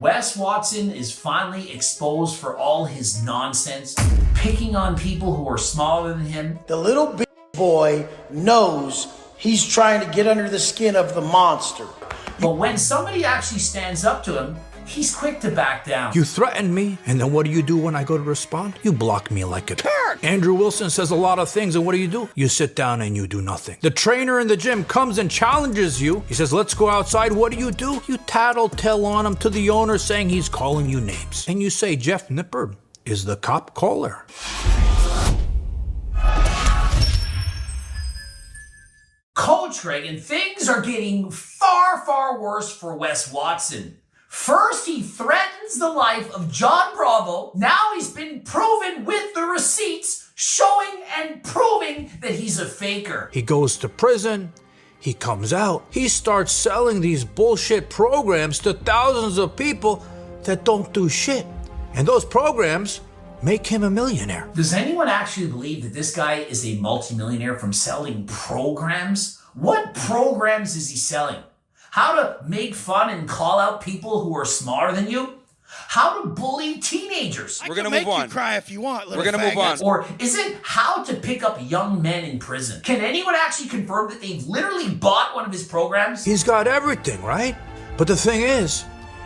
Wes Watson is finally exposed for all his nonsense, picking on people who are smaller than him. The little bitch boy knows he's trying to get under the skin of the monster. But when somebody actually stands up to him, he's quick to back down. You threaten me, and then what do you do when I go to respond? You block me like a turd. Andrew Wilson says a lot of things, and what do? You sit down and you do nothing. The trainer in the gym comes and challenges you. He says, let's go outside. What do? You tattletale on him to the owner saying he's calling you names. And you say, Jeff Nippard is the cop caller. Coach Greg, and things are getting far, far worse for Wes Watson. First, he threatens the life of John Bravo. Now he's been proven with the receipts showing and proving that he's a faker. He goes to prison. He comes out. He starts selling these bullshit programs to thousands of people that don't do shit. And those programs make him a millionaire. Does anyone actually believe that this guy is a multimillionaire from selling programs? What programs is he selling? How to make fun and call out people who are smaller than you? How to bully teenagers? We're gonna move on. You cry if you want. We're gonna move on. Or is it how to pick up young men in prison? Can anyone actually confirm that they've literally bought one of his programs? He's got everything, right? But the thing is,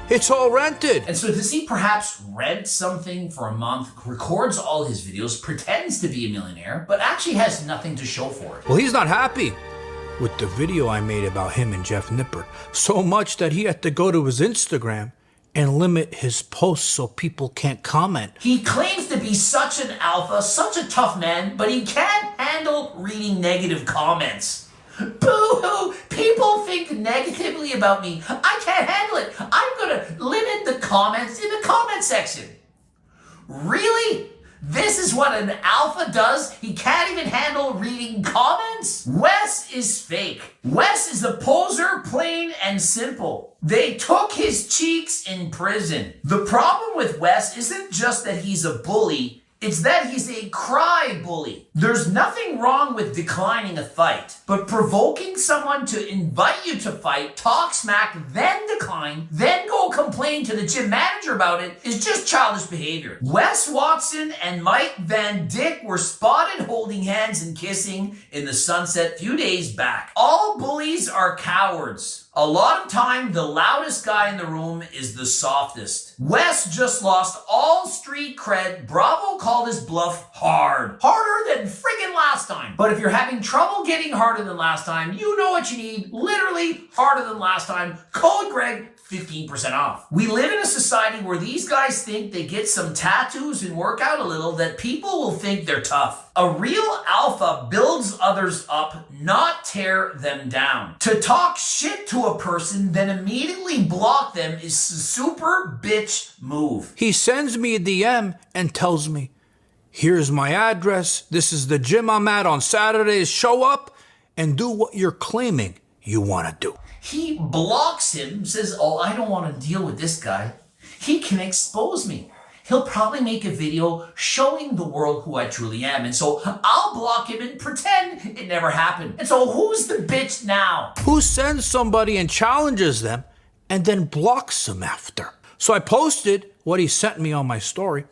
it's all rented. And so does he perhaps rent something for a month, records all his videos, pretends to be a millionaire, but actually has nothing to show for it? Well, he's not happy with the video I made about him and Jeff Nippard. So much that he had to go to his Instagram and limit his posts so people can't comment. He claims to be such an alpha, such a tough man, but he can't handle reading negative comments. Boo-hoo! People think negatively about me. I can't handle it. I'm gonna limit the comments in the comment section. Really? This is what an alpha does? He can't even handle reading comments? Wes is fake. Wes is a poser, plain and simple. They took his cheeks in prison. The problem with Wes isn't just that he's a bully, it's that he's a cry bully. There's nothing wrong with declining a fight, but provoking someone to invite you to fight, talk smack, then decline, then go complain to the gym manager about it is just childish behavior. Wes Watson and Mike Van Dyck were spotted holding hands and kissing in the Sunset a few days back. All bullies are cowards. A lot of time, the loudest guy in the room is the softest. Wes just lost all street cred. Bravo called his bluff hard. Harder than friggin' last time. But if you're having trouble getting harder than last time, you know what you need. Literally harder than last time. Code Greg, 15% off. We live in a society where these guys think they get some tattoos and work out a little that people will think they're tough. A real alpha builds others up, not tear them down. To talk shit to a person, then immediately block them is a super bitch move. He sends me a DM and tells me, here's my address. This is the gym I'm at on Saturdays. Show up and do what you're claiming you want to do. He blocks him, says, oh, I don't want to deal with this guy. He can expose me. He'll probably make a video showing the world who I truly am. And so I'll block him and pretend it never happened. And so who's the bitch now? Who sends somebody and challenges them and then blocks them after? So I posted what he sent me on my story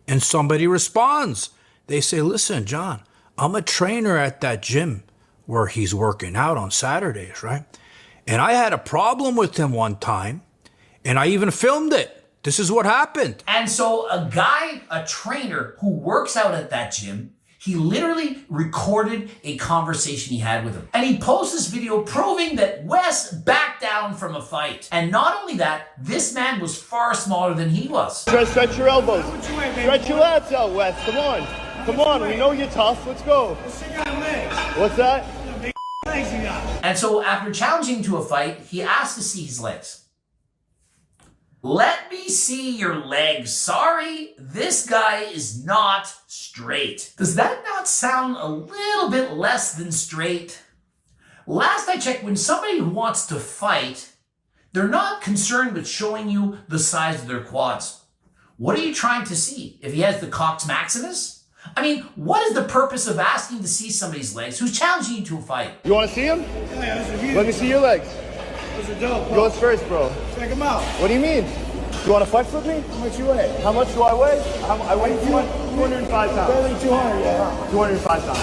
and somebody responds. They say, listen, John, I'm a trainer at that gym where he's working out on Saturdays, right? And I had a problem with him one time and I even filmed it. This is what happened. And so a guy, a trainer who works out at that gym, he literally recorded a conversation he had with him. And he posts this video proving that Wes backed down from a fight. And not only that, this man was far smaller than he was. Stretch your elbows. Stretch your lats out, Wes. Come on. Come on. We know you're tough. Let's go. What's that? And so after challenging him to a fight, he asked to see his legs. Let me see your legs. Sorry, this guy is not straight. Does that not sound a little bit less than straight? Last I checked, when somebody wants to fight, they're not concerned with showing you the size of their quads. What are you trying to see? If he has the Cox Maximus? I mean, what is the purpose of asking to see somebody's legs who's challenging you to a fight? You want to see him? Yeah, Let me see your legs. Those are dope, bro. Goes first, bro. Check him out. What do you mean? You want to flex with me? How much you weigh? How much do I weigh? I weigh 205 pounds. Barely 200, yeah. 205 pounds.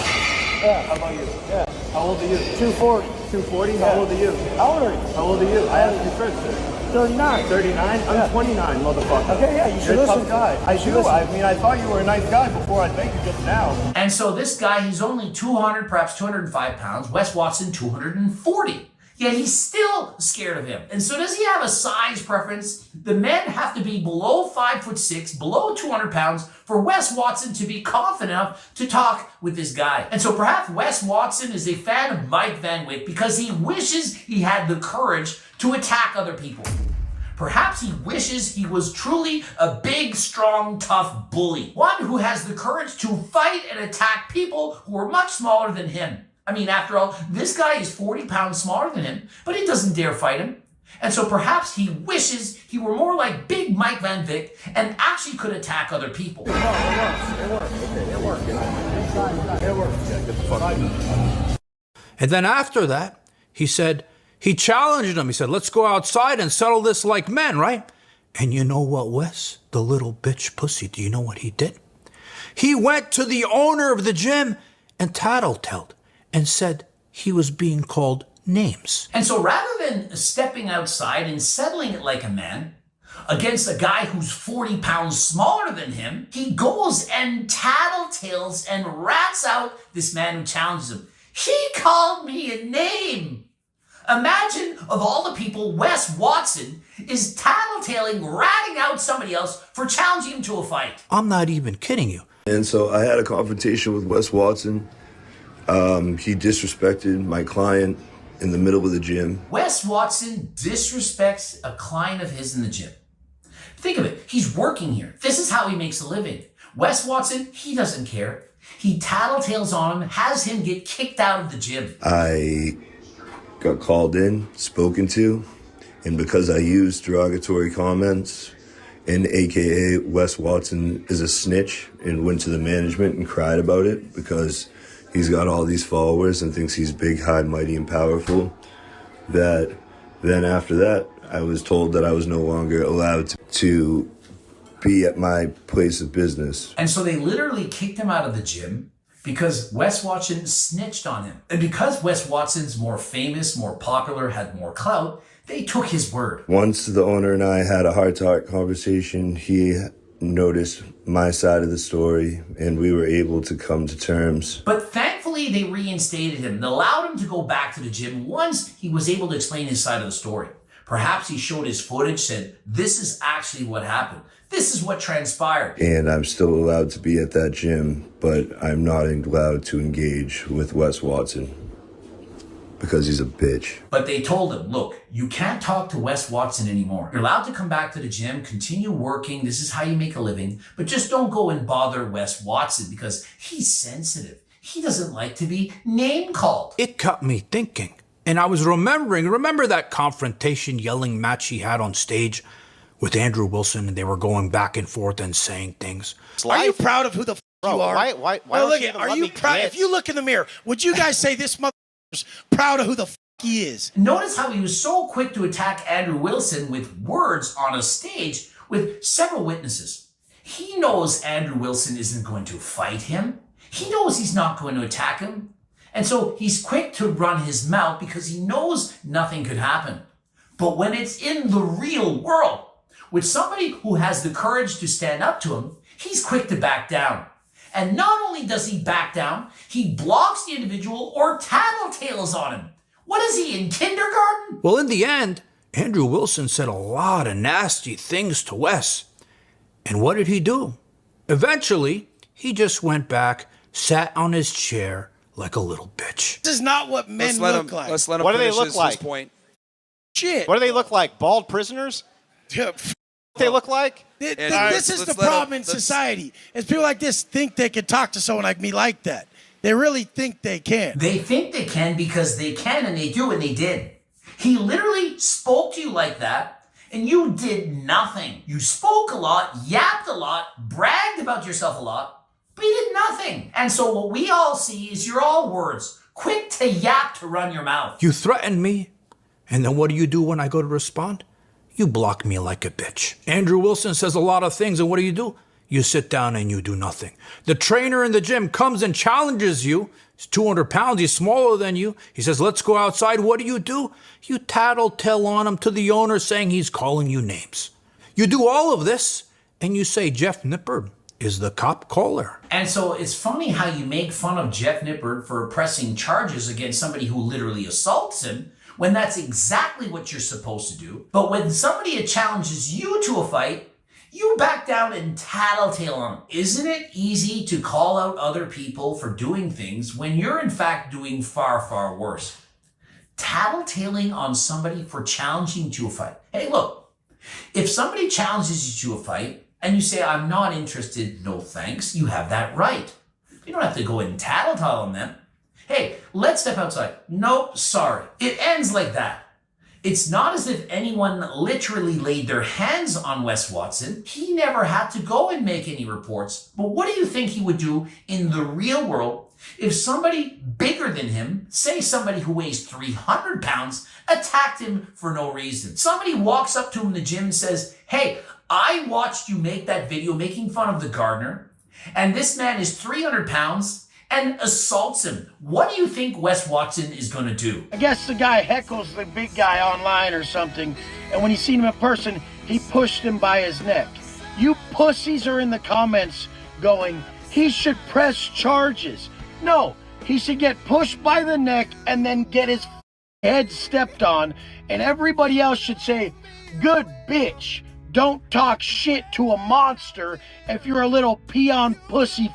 Yeah. How about you? Yeah. How old are you? 240. 240? How old are you? How old are you? How old are you? I asked you first, sir. 39. 39? I'm 29, motherfucker. Okay, yeah, you should You're a listen. tough guy. I do. listen. I mean, I thought you were a nice guy before I thanked you just now. And so this guy, he's only 200, perhaps 205 pounds. Wes Watson, 240. Yet he's still scared of him. And so does he have a size preference? The men have to be below 5'6", below 200 pounds for Wes Watson to be confident enough to talk with this guy. And so perhaps Wes Watson is a fan of Mike Van Wyck because he wishes he had the courage to attack other people. Perhaps he wishes he was truly a big, strong, tough bully. One who has the courage to fight and attack people who are much smaller than him. I mean, after all, this guy is 40 pounds smaller than him, but he doesn't dare fight him. And so perhaps he wishes he were more like big Mike Van Wyck and actually could attack other people. It works. Yeah, get the fuck out. And then after that, he said, he challenged him. He said, let's go outside and settle this like men, right? And you know what, Wes? The little bitch pussy, do you know what he did? He went to the owner of the gym and tattled and said he was being called names. And so rather than stepping outside and settling it like a man against a guy who's 40 pounds smaller than him, he goes and tattletales and rats out this man who challenges him. He called me a name. Imagine, of all the people, Wes Watson is tattletaling, ratting out somebody else for challenging him to a fight. I'm not even kidding you. And so I had a confrontation with Wes Watson. He disrespected my client in the middle of the gym. Wes Watson disrespects a client of his in the gym. Think of it. He's working here. This is how he makes a living. Wes Watson, he doesn't care. He tattletales on him, has him get kicked out of the gym. I got called in, spoken to, and because I used derogatory comments, and AKA Wes Watson is a snitch, and went to the management and cried about it because he's got all these followers and thinks he's big, high, mighty, and powerful, that then after that, I was told that I was no longer allowed to be at my place of business. And so they literally kicked him out of the gym because Wes Watson snitched on him. And because Wes Watson's more famous, more popular, had more clout, they took his word. Once the owner and I had a heart-to-heart conversation, he noticed my side of the story, and we were able to come to terms. But thankfully, they reinstated him and allowed him to go back to the gym once he was able to explain his side of the story. Perhaps he showed his footage, said, this is actually what happened. This is what transpired. And I'm still allowed to be at that gym, but I'm not allowed to engage with Wes Watson because he's a bitch. But they told him, look, you can't talk to Wes Watson anymore. You're allowed to come back to the gym, continue working. This is how you make a living. But just don't go and bother Wes Watson because he's sensitive. He doesn't like to be name called. It got me thinking. And I was remember that confrontation yelling match he had on stage with Andrew Wilson, and they were going back and forth and saying things. Are you proud of who the Bro, you are? why Well, don't look you at, even are let you me proud? get- If you look in the mirror, would you guys say this motherfucker's proud of who the he is? Notice how he was so quick to attack Andrew Wilson with words on a stage with several witnesses. He knows Andrew Wilson isn't going to fight him. He knows he's not going to attack him. And so he's quick to run his mouth because he knows nothing could happen. But when it's in the real world, with somebody who has the courage to stand up to him, he's quick to back down. And not only does he back down, he blocks the individual or tattletales on him. What is he, in kindergarten? Well, in the end, Andrew Wilson said a lot of nasty things to Wes. And what did he do? Eventually, he just went back, sat on his chair like a little bitch. This is not what men look like. Let's let him What do they finish look his like? point. Shit. What do they look like? Bald prisoners? Yeah, They look like? This is the problem in society. Is people like this think they can talk to someone like me like that. They really think they can. They think they can because they can, and they do, and they did. He literally spoke to you like that, and you did nothing. You spoke a lot, yapped a lot, bragged about yourself a lot, but you did nothing. And so what we all see is you're all words, quick to yap to run your mouth. You threaten me, and then what do you do when I go to respond? You block me like a bitch. Andrew Wilson says a lot of things, and what do? You sit down and you do nothing. The trainer in the gym comes and challenges you. He's 200 pounds. He's smaller than you. He says, let's go outside. What do? You tattletale on him to the owner saying he's calling you names. You do all of this, and you say Jeff Nippard is the cop caller. And so it's funny how you make fun of Jeff Nippard for pressing charges against somebody who literally assaults him, when that's exactly what you're supposed to do. But when somebody challenges you to a fight, you back down and tattletale on them. Isn't it easy to call out other people for doing things when you're in fact doing far, far worse? Tattletaling on somebody for challenging you to a fight. Hey, look, if somebody challenges you to a fight and you say, I'm not interested, no thanks, you have that right. You don't have to go and tattletale on them. Hey, let's step outside. Nope, sorry. It ends like that. It's not as if anyone literally laid their hands on Wes Watson. He never had to go and make any reports. But what do you think he would do in the real world if somebody bigger than him, say somebody who weighs 300 pounds, attacked him for no reason? Somebody walks up to him in the gym and says, hey, I watched you make that video making fun of the gardener, and this man is 300 pounds, and assaults him. What do you think Wes Watson is going to do? I guess the guy heckles the big guy online or something, and when he seen him in person, he pushed him by his neck. You pussies are in the comments going, he should press charges. No, he should get pushed by the neck and then get his head stepped on, and everybody else should say, good bitch, don't talk shit to a monster if you're a little peon pussy.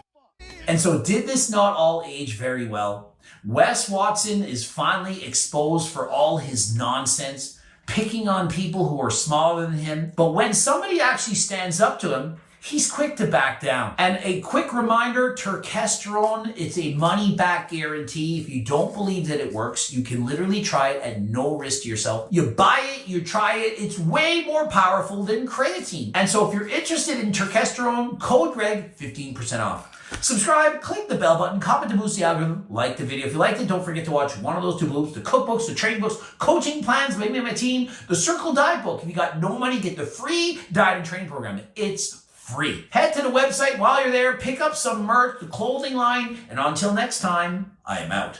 And so did this not all age very well? Wes Watson is finally exposed for all his nonsense, picking on people who are smaller than him. But when somebody actually stands up to him, he's quick to back down. And a quick reminder, Turkesterone, it's a money-back guarantee. If you don't believe that it works, you can literally try it at no risk to yourself. You buy it, you try it, it's way more powerful than creatine. And so if you're interested in Turkesterone, code Greg, 15% off. Subscribe, click the bell button, comment to boost the algorithm, like the video. If you liked it, don't forget to watch one of those two bloops, the cookbooks, the training books, coaching plans, maybe my team, the Circle Diet book. If you got no money, get the free diet and training program. It's free. Head to the website while you're there, pick up some merch, the clothing line, and until next time, I am out.